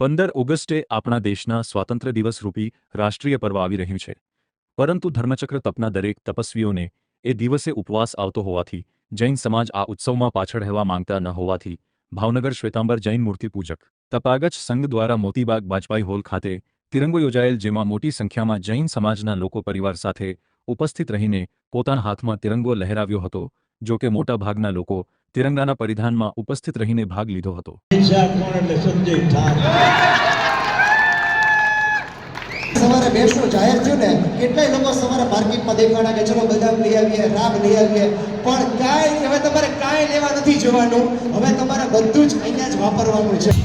15 ઓગસ્ટે આપણા દેશના સ્વાતંત્ર્ય દિવસ રૂપી રાષ્ટ્રીય પર્વ આવી રહ્યું છે, પરંતુ ધર્મચક્ર તપના દરેક તપસ્વીઓને એ દિવસે ઉપવાસ આવતો હોવાથી જૈન સમાજ આ ઉત્સવમાં પાછળ રહેવા માંગતા ન હોવાથી ભાવનગર શ્વેતાંબર જૈન મૂર્તિ પૂજક તપાગચ સંઘ દ્વારા મોતીબાગ બાજપાઈ હોલ ખાતે તિરંગો યોજાયેલ, જેમાં મોટી સંખ્યામાં જૈન સમાજના લોકો પરિવાર સાથે ઉપસ્થિત રહીને પોતાના હાથમાં તિરંગો લહેરાવ્યો હતો। જો કે મોટા ભાગના લોકો તિરંગાના પરિધાનમાં ઉપસ્થિત રહીને ભાગ લીધો હતો। સવારે બેસવું જાહેર થયું ને, કેટલાય લોકો સવારે માર્કેટમાં દેખાડા કે ચલો બદામ લઈ આવીએ, રાબ લઈ આવીએ, પણ કાંઈ હવે તમારે કાંઈ લેવા નથી જવાનું, હવે તમારે બધું જ અહીંયા જ વાપરવાનું છે।